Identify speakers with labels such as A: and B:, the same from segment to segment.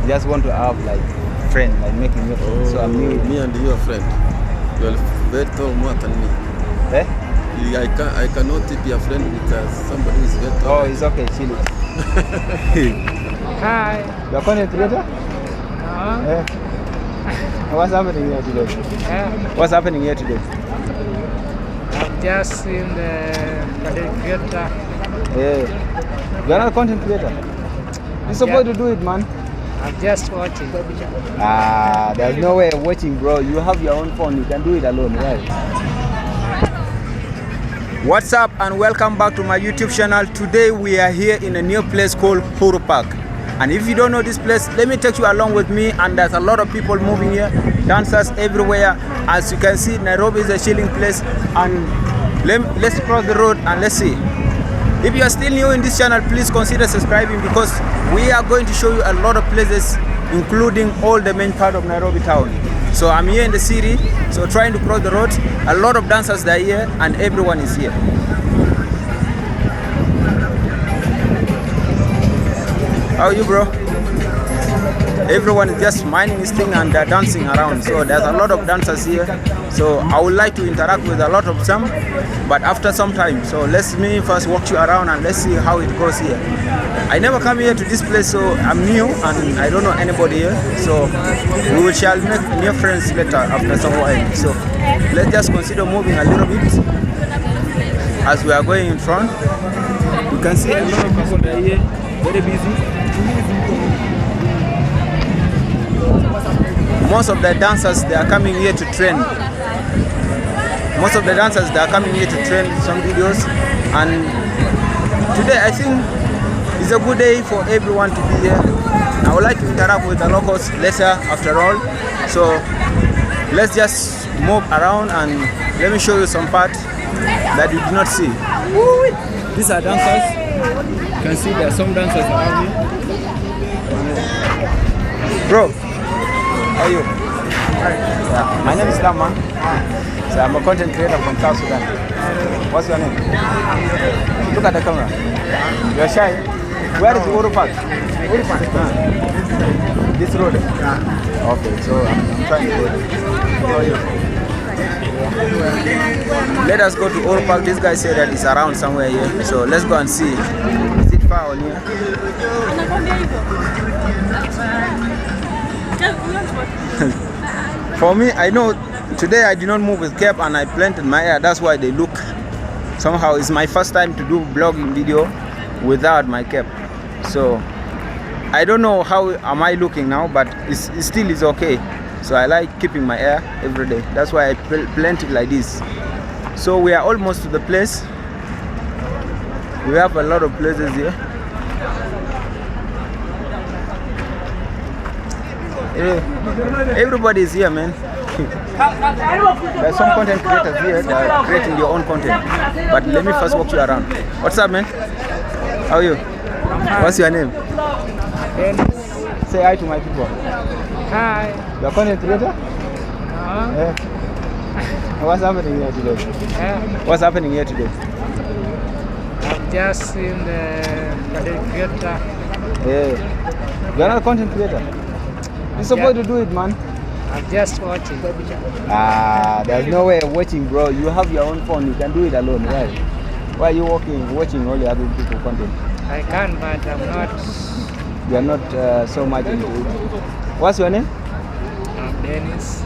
A: just want to have like friend, like making new friends. So I'm new.
B: Me and your friend. You are very tall more than me.
A: Eh?
B: I cannot be a friend with somebody who is very tall.
A: Oh, it's okay, chill it.
C: Hi.
A: You're a content creator?
C: Uh-huh.
A: What's happening here today? What's happening here today?
C: I've just seen the content creator.
A: Yeah. You're not a content creator? You're supposed to do it, man.
C: I'm just watching.
A: There's no way of watching, bro. You have your own phone. You can do it alone, right? What's up and welcome back to my YouTube channel. Today we are here in a new place called Uhuru Park. And if you don't know this place, let me take you along with me. And there's a lot of people moving here, dancers everywhere. As you can see, Nairobi is a chilling place. And let's cross the road and let's see. If you are still new in this channel, please consider subscribing because we are going to show you a lot of places, including all the main part of Nairobi town. So I'm here in the city, so trying to cross the road. A lot of dancers are here and everyone is here. How are you, bro? Everyone is just minding this thing and they're dancing around. So there's a lot of dancers here. So I would like to interact with a lot of them, but after some time. So let me first walk you around and let's see how it goes here. I never come here to this place, so I'm new and I don't know anybody here. So we shall make new friends later after some while. So let's just consider moving a little bit as we are going in front. You can see a lot of people are here, very busy. Most of the dancers, they are coming here to train. Most of the dancers, they are coming here to train some videos. And today, I think it's a good day for everyone to be here. I would like to interact with the locals later, after all. So let's just move around and let me show you some parts that you did not see. These are dancers. You can see there are some dancers around here. Bro, how are you? Yeah, my name is Laman. So I'm a content creator from South Sudan. What's your name? Look at the camera. You're shy. Where is Uhuru Park? Uhuru Park. This road? Okay, so I'm trying to go there. How are you? Let us go to Uhuru Park. This guy said that it's around somewhere here. So let's go and see. Is it far on here? For me, I know today I did not move with cap and I planted my hair. That's why they look somehow. It's my first time to do vlogging video without my cap. So I don't know how am I looking now, but it still is okay. So I like keeping my hair every day. That's why I plant it like this. So we are almost to the place. We have a lot of places here. Everybody is here, man. There are some content creators here that are creating their own content. But let me first walk you around. What's up, man? How are you? What's your name? Say hi to my people.
C: Hi.
A: You're a content creator?
C: Uh-huh.
A: What's happening here today? What's happening here today?
C: I've just seen the content creator.
A: You're not a content creator? You're supposed to do it, man.
C: I'm just watching.
A: There's no way of watching, bro. You have your own phone. You can do it alone, right? Why are you watching all the other people content?
C: I can, but I'm not.
A: You are not so much into it. What's your name?
C: I'm Dennis.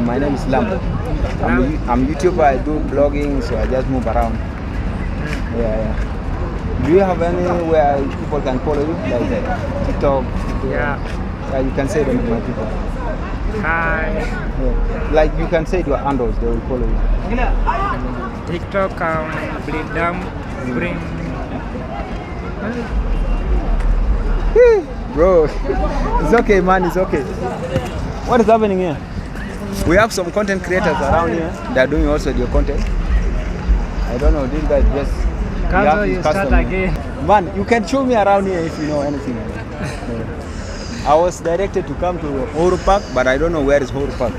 A: My name is Lam. I'm a YouTuber. I do blogging, so I just move around. Yeah. Do you have anywhere people can follow you, like TikTok?
C: Yeah.
A: You can say them to my people.
C: Hi.
A: Yeah. Like you can say your handles, they will follow you.
C: TikTok, bring.
A: Bro, it's okay, man. It's okay. What is happening here? We have some content creators around here. They are doing also their content. I don't know. These guys just.
C: You start again.
A: Man, you can show me around here if you know anything. I was directed to come to Uhuru Park, but I don't know where is Uhuru Park.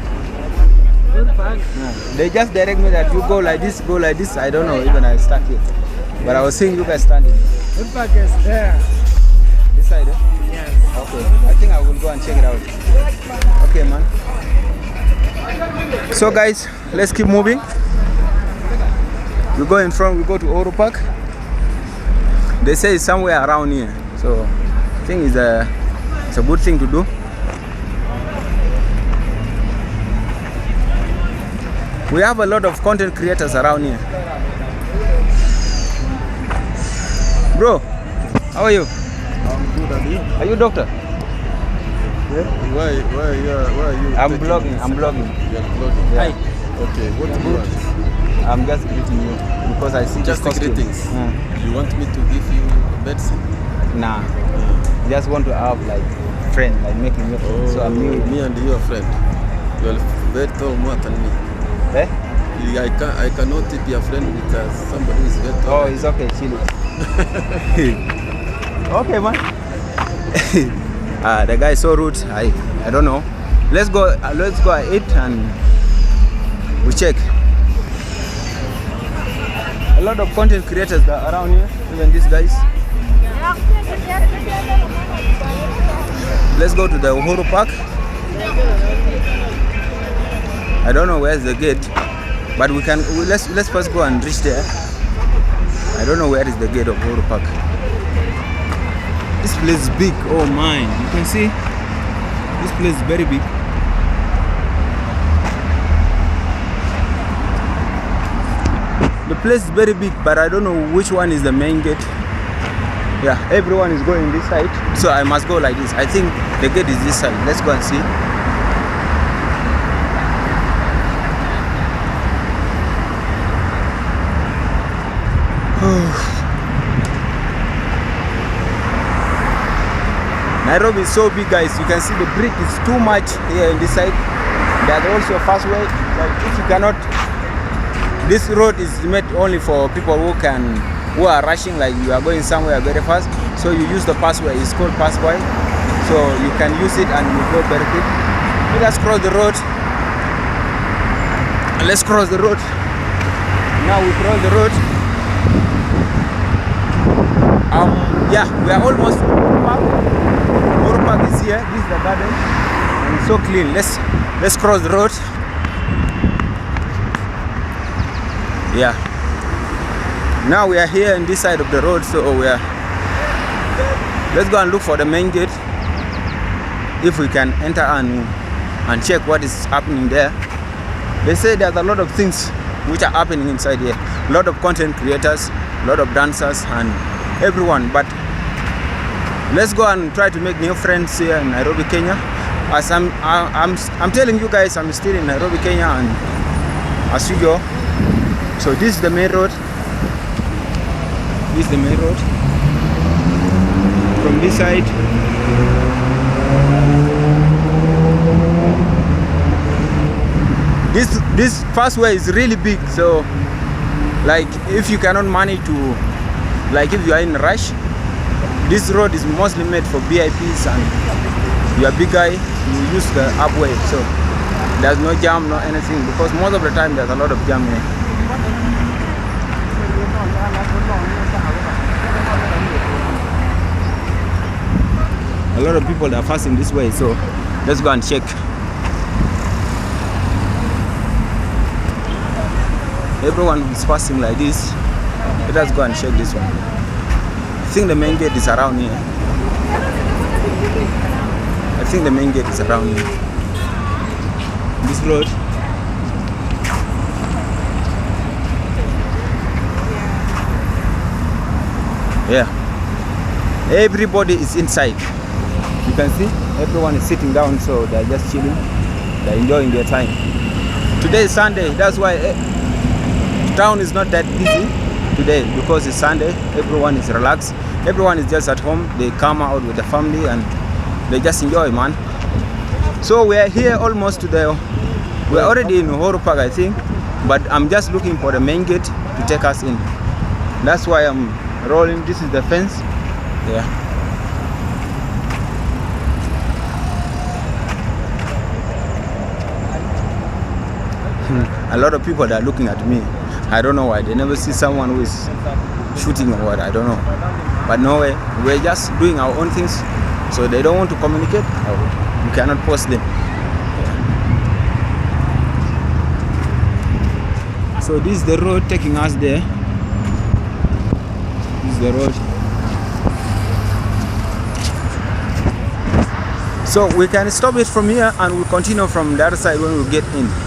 C: Uhuru Park?
A: Yeah. They just direct me that you go like this, go like this. I don't know, even I stuck here. But I was seeing you guys standing.
C: Uhuru Park is there.
A: This side, eh?
C: Yes.
A: Okay, I think I will go and check it out. Okay, man. So guys, let's keep moving. We go in front, we go to Oro Park. They say it's somewhere around here. So I think it's a good thing to do. We have a lot of content creators around here. Bro, how are you?
B: I'm good, and you?
A: Are you doctor?
B: Yeah? Why are you?
A: I'm
B: taking
A: blogging.
B: this?
A: I'm blogging.
B: You're blogging.
A: Hi.
B: Okay, what do you want?
A: I'm just greeting you because I see
B: Just
A: the costume.
B: greetings. You want me to give you medicine?
A: Nah. Just want to have like friend, like making new friends. So I'm new.
B: Me and you are friend. You are very tall more than me.
A: Eh?
B: I cannot be a friend with somebody who is very tall.
A: Oh, it's okay, chill it. Okay, man. The guy is so rude. I don't know. Let's go eat and we check. A lot of content creators that are around here, even these guys. Let's go to the Uhuru Park. I don't know where's the gate, but let's first go and reach there. I don't know where is the gate of Uhuru Park. This place is big. Oh my, you can see this place is very big. The place is very big, but I don't know which one is the main gate. Yeah, everyone is going this side, so I must go like this. I think the gate is this side. Let's go and see. Nairobi is so big, guys. You can see the brick is too much here in this side. There's also a fast way. Like if you cannot, this road is made only for people who are rushing, like you are going somewhere very fast. So you use the passway. It's called passway. So you can use it and you go very quick. Let us cross the road. Let's cross the road. Now we cross the road. Yeah, we are almost Uhuru Park. Uhuru Park is here. This is the garden, and it's so clean. Let's cross the road. Yeah. Now we are here in this side of the road, so let's go and look for the main gate. If we can enter and check what is happening there. They say there's a lot of things which are happening inside here. A lot of content creators, a lot of dancers, and everyone. But let's go and try to make new friends here in Nairobi, Kenya. As I'm telling you guys, I'm still in Nairobi, Kenya, and as usual. So this is the main road. This is the main road. From this side, this fast way is really big. So, like, if you cannot manage to, like, if you are in a rush, this road is mostly made for VIPs, and you are a big guy, you use the upway. So there's no jam, no anything, because most of the time there's a lot of jam here. A lot of people are passing this way, so let's go and check. Everyone is passing like this. Let us go and check this one. I think the main gate is around here. I think the main gate is around here. This road. Yeah. Everybody is inside. You can see everyone is sitting down, so they're just chilling. They're enjoying their time. Today is Sunday. That's why town is not that busy today, because it's Sunday. Everyone is relaxed. Everyone is just at home. They come out with the family and they just enjoy, man. So we are here almost to we're already in Uhuru Park, I think, but I'm just looking for the main gate to take us in. That's why I'm rolling. This is the fence. Yeah. A lot of people are looking at me. I don't know why. They never see someone who is shooting or what. I don't know. But no way. We're just doing our own things. So they don't want to communicate. You cannot post them. So this is the road taking us there. This is the road. So we can stop it from here and we'll continue from the other side when we get in.